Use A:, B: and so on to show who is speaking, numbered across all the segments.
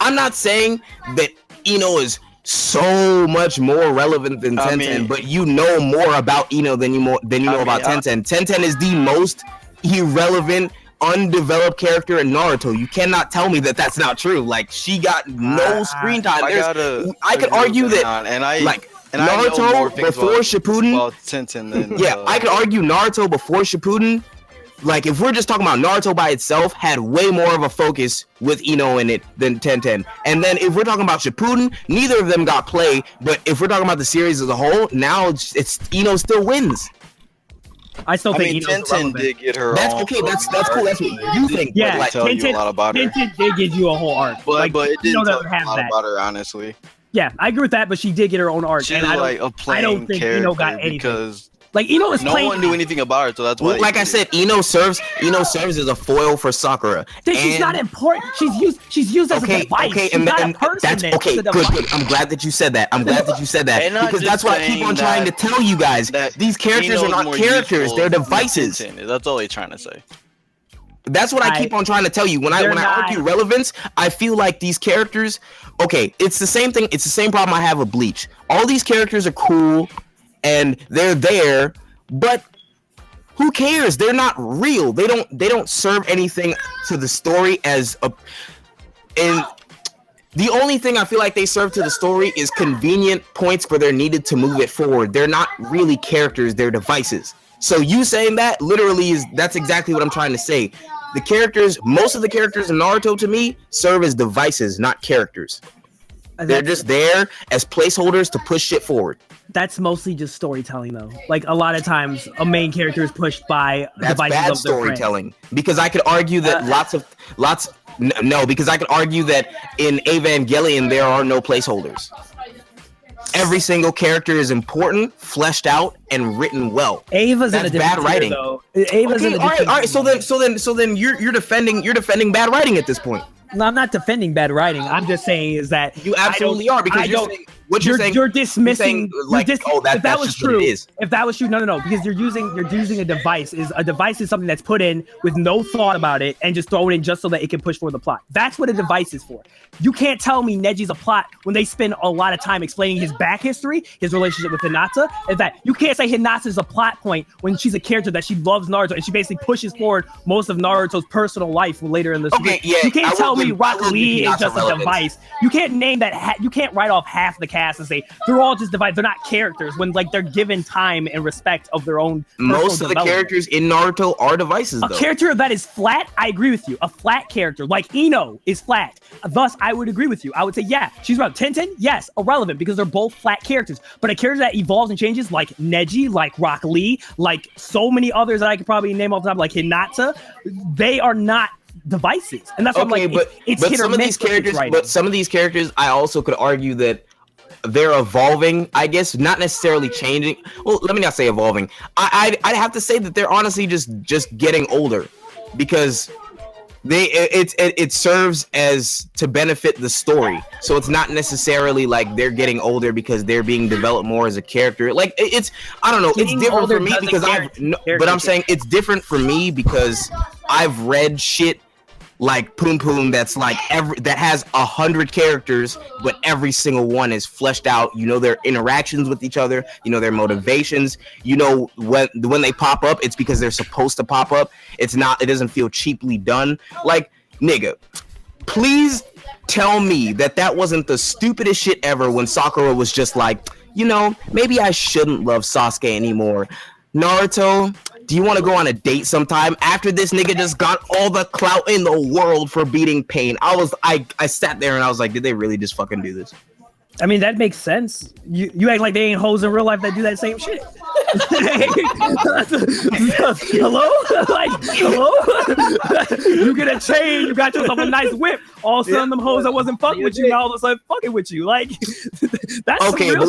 A: I'm not saying that Ino is so much more relevant than Tenten, but you know more about Ino than you know about Tenten. Tenten is the most irrelevant, undeveloped character in Naruto. You cannot tell me that that's not true. Like, she got no screen time. I could argue that, Naruto before Shippuden.
B: Well, Tenten then.
A: Yeah, I could argue Naruto before Shippuden. Like, if we're just talking about Naruto by itself, had way more of a focus with Ino in it than Tenten. And then if we're talking about Shippuden, neither of them got play. But if we're talking about the series as a whole, now it's Ino still wins.
C: I still think
B: Tenten did get her.
A: That's okay. That's cool. That's what you think.
C: Yeah,
B: like, tell you a lot about her.
C: Tenten did give you a whole arc,
B: but it didn't tell you a lot about her, honestly.
C: Yeah, I agree with that, but she did get her own arc.
B: She's
C: and
B: like a plain
C: I don't think Ino got anything.
B: Because
C: like Ino is
B: no one knew anything about her, so that's why.
A: Well, like I said, Ino serves as a foil for Sakura.
C: She's not important. She's used as a device. Okay, she's not a person.
A: That's okay. Good. I'm glad that you said that. Because that's what I keep on trying to tell you guys. These characters are not characters; they're devices.
B: That's all they're trying to say.
A: That's what I keep on trying to tell you. When I argue relevance, I feel like these characters. Okay, it's the same thing. It's the same problem I have with Bleach. All these characters are cool, and they're there, but who cares? They're not real. They don't serve anything to the story as a. And the only thing I feel like they serve to the story is convenient points where they're needed to move it forward. They're not really characters. They're devices. So you saying that literally that's exactly what I'm trying to say. Most of the characters in Naruto to me serve as devices, not characters. They're just there as placeholders to push shit forward.
C: That's mostly just storytelling, though. Like, a lot of times, a main character is pushed by devices
A: bad
C: of their
A: storytelling. Because I could argue that because I could argue that in Evangelion there are no placeholders. Every single character is important, fleshed out, and written well.
C: Ava's
A: That's
C: in a
A: bad writing.
C: Though. Ava's in a
A: all right. So then you're defending bad writing at this point.
C: No, I'm not defending bad writing. I'm just saying is that
A: you absolutely are, because
C: you're dismissing.
A: If that was true,
C: no, because you're using a device. A device is something that's put in with no thought about it and just throw it in just so that it can push forward the plot. That's what a device is for. You can't tell me Neji's a plot when they spend a lot of time explaining his back history, his relationship with Hinata. Is that you can't say Hinata's a plot point when she's a character that she loves Naruto and she basically pushes forward most of Naruto's personal life later in the series. You can't tell me Rock Lee is just a device. You can't name that. You can't write off half the cast and say they're all just devices. They're not characters when they're given time and respect of their own.
A: Most of the characters in Naruto are devices.
C: A character that is flat, I agree with you. A flat character like Ino is flat. Thus, I would agree with you. I would say, yeah, she's relevant. Tenten, yes, irrelevant because they're both flat characters. But a character that evolves and changes, like Neji, like Rock Lee, like so many others that I could probably name off the top, like Hinata, they are not devices, and that's what I'm like. It's hit or miss.
A: But some of these characters, I also could argue that they're evolving. I guess not necessarily changing. Well, let me not say evolving. I'd have to say that they're honestly just getting older, because it serves as to benefit the story. So it's not necessarily like they're getting older because they're being developed more as a character. Like I don't know. It's different for me because but I'm saying it's different for me because I've read shit like Poom Poom that's like that has 100 characters, but every single one is fleshed out. You know their interactions with each other. You know their motivations. You know when they pop up, it's because they're supposed to pop up. It doesn't feel cheaply done. Like, nigga, please tell me that wasn't the stupidest shit ever when Sakura was just like, maybe I shouldn't love Sasuke anymore. Naruto, do you want to go on a date sometime? After this nigga just got all the clout in the world for beating Pain. I sat there and I was like, did they really just fucking do this?
C: I mean, that makes sense. You act like they ain't hoes in real life that do that same shit. Hello? Like, hello? You get a chain, you got yourself a nice whip. All of a sudden, them hoes that wasn't fucking with you, now all of a sudden fucking with you. Like, that's
A: okay, but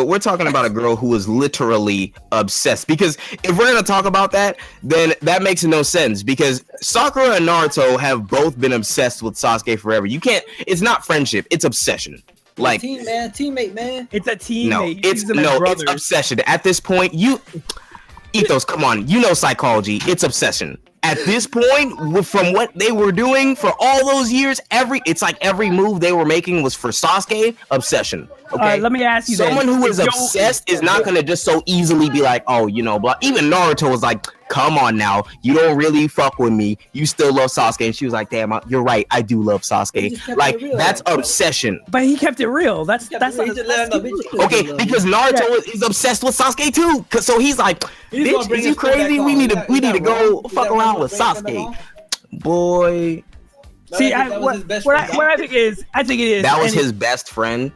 A: we're talking about a girl who is literally obsessed. Because if we're gonna talk about that, then that makes no sense. Because Sakura and Naruto have both been obsessed with Sasuke forever. It's not friendship, it's obsession. Like
D: teammate, man.
C: It's a teammate.
A: No, it's obsession. At this point, Ethos, come on, psychology. It's obsession. at this point, from what they were doing for all those years, it's like every move they were making was for Sasuke obsession. Okay,
C: let me ask you.
A: Someone who is obsessed is not gonna just so easily be like, oh, but even Naruto was like, come on now, you don't really fuck with me. You still love Sasuke, and she was like, damn, you're right, I do love Sasuke. Like that's obsession.
C: But he kept it real. That's okay.
A: Because Naruto is obsessed with Sasuke too. So he's like, bitch, is you crazy? We need to go fuck around with Sasuke, boy.
C: See, what I think it is
A: that was his best friend.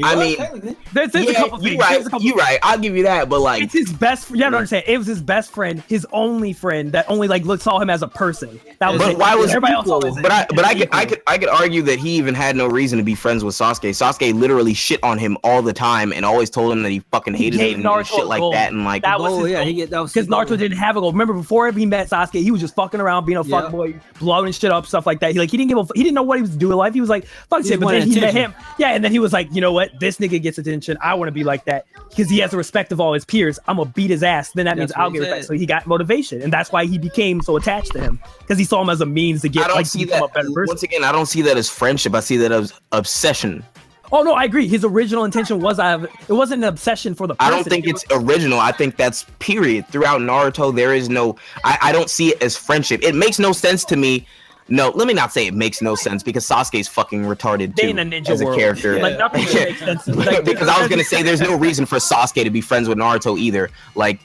A: I mean,
C: there's a couple things.
A: You're right. I'll give you that, but like,
C: it's his best. You have to understand. It was his best friend, his only friend that only saw him as a person. That was.
A: But why was everybody else? But I could argue that he even had no reason to be friends with Sasuke. Sasuke literally shit on him all the time and always told him that he fucking hated him and shit like that. And like,
C: that was because Naruto didn't have a goal. Remember, before he met Sasuke, he was just fucking around, being a fuckboy, blowing shit up, stuff like that. He didn't he didn't know what he was doing in life. He was like, fuck shit. But then he met him. Yeah, and then he was like, you know what? This nigga gets attention. I want to be like that because he has the respect of all his peers. I'm gonna beat his ass. Then that means I'll get respect. So he got motivation, and that's why he became so attached to him because he saw him as a means to get. I don't see that. A better person.
A: Once again, I don't see that as friendship. I see that as obsession.
C: Oh no, I agree. His original intention was it wasn't an obsession for the person.
A: I don't think it's original. I think that's period. Throughout Naruto, there is no. I don't see it as friendship. It makes no sense to me. No, let me not say it makes no sense because Sasuke's fucking retarded too as a character.
C: Like nothing makes sense.
A: Because I was gonna say there's no reason for Sasuke to be friends with Naruto either. Like,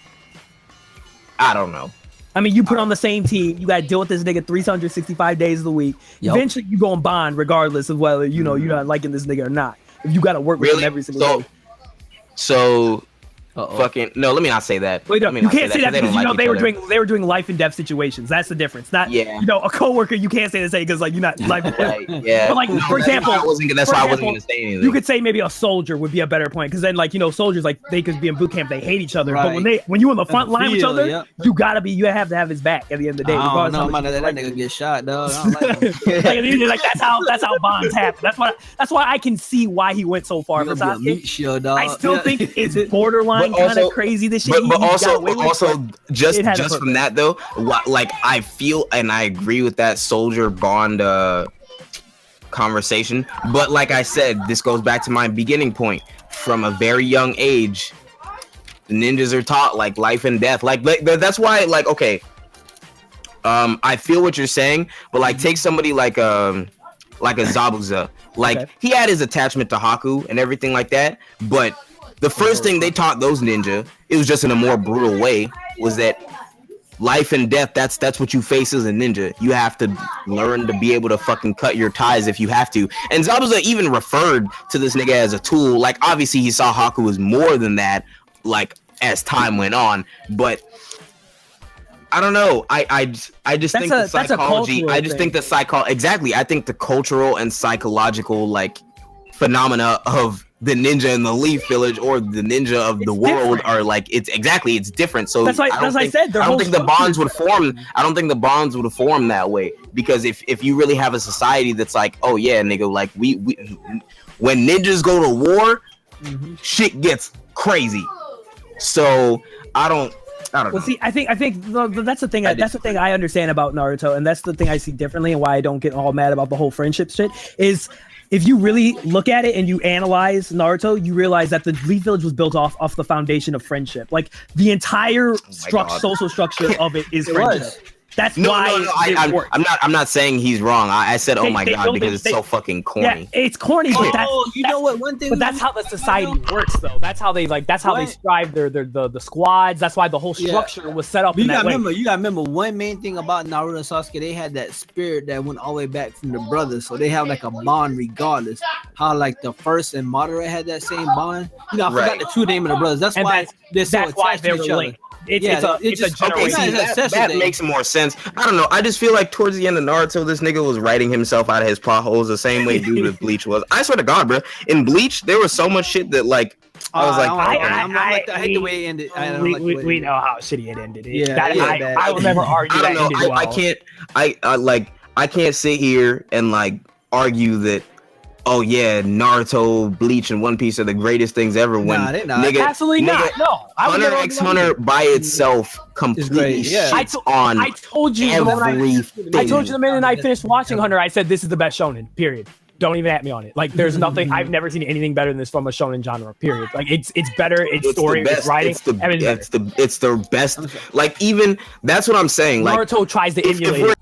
A: I don't know.
C: I mean, you put on the same team. You got to deal with this nigga 365 days of the week. Yep. Eventually, you go and bond regardless of whether you're not liking this nigga or not. If you got to work with him every single day.
A: So. Fucking no, let me not say that.
C: Wait, no, you can't say that because they were doing life and death situations. That's the difference. Not a coworker. You can't say the same because you're not life and death.
A: Yeah.
C: But for example,
A: that's why I wasn't gonna say anything.
C: You could say maybe a soldier would be a better point because then soldiers they could be in boot camp, they hate each other. Right. But when you in the front line with each other, you have to have his back at the end of the day.
D: I don't know, that nigga get shot, dog. I don't like
C: that's how bonds happen. That's why I can see why he went so far for Sasuke. I still think it's borderline. Kind of crazy this shit.
A: But also just from that though, like I feel and I agree with that soldier bond conversation. But like I said, this goes back to my beginning point. From a very young age, ninjas are taught like life and death. Like that's why I feel what you're saying, but like take somebody like a Zabuza. Like he had his attachment to Haku and everything like that, but the first thing they taught those ninja, it was just in a more brutal way, was that life and death, that's what you face as a ninja. You have to learn to be able to fucking cut your ties if you have to. And Zabuza even referred to this nigga as a tool. Like, obviously he saw Haku as more than that, like, as time went on. But I don't know. I just think the psychology, I think the cultural and psychological, like, phenomena of the ninja in the Leaf Village or the ninja of the world are like it's different. So
C: that's why I said
A: I don't think the bonds would form. I don't think the bonds would form that way because if you really have a society that's like, oh yeah, nigga, like we when ninjas go to war, shit gets crazy. So I don't know.
C: See, I think that's the thing. That's the thing I understand about Naruto, and that's the thing I see differently, and why I don't get all mad about the whole friendship shit is. If you really look at it and you analyze Naruto, you realize that the Leaf Village was built off the foundation of friendship. Like the entire social structure of it is friendship. That's why
A: I'm not saying he's wrong. I said oh my god because it's so fucking corny.
C: Yeah, it's corny, but
D: one thing.
C: But that's how the society works, though. That's how they they strive the squads. That's why the whole structure was set up.
D: You gotta remember one main thing about Naruto and Sasuke. They had that spirit that went all the way back from the brothers, so they have like a bond regardless. How like the first and Madara had that same bond. I forgot the true name of the brothers. That's why they're so attached to each other.
C: It's a generation.
A: That makes more sense. I don't know. I just feel like towards the end of Naruto, this nigga was writing himself out of his plot holes the same way dude with Bleach was. I swear to God, bro. In Bleach, there was so much shit that like I was like,
D: I hate the way it ended.
C: We know how shitty it ended.
D: I
C: will never argue.
A: I don't know. I can't sit here and like argue that oh yeah, Naruto, Bleach, and One Piece are the greatest things ever. When
D: Nah, they not.
C: Absolutely not. No,
A: Hunter x Hunter by itself completely
D: Yeah.
A: shits on
C: I told you
A: everything.
C: I told you the minute I finished watching Hunter, I said this is the best shonen. Period. Don't even at me on it. Like, there's nothing. I've never seen anything better than this from a shonen genre. Period. Like, it's better. It's story. It's writing.
A: It's the best. Like, even that's what I'm saying. Like,
C: Naruto tries to
A: if
C: emulate
A: we're
C: it.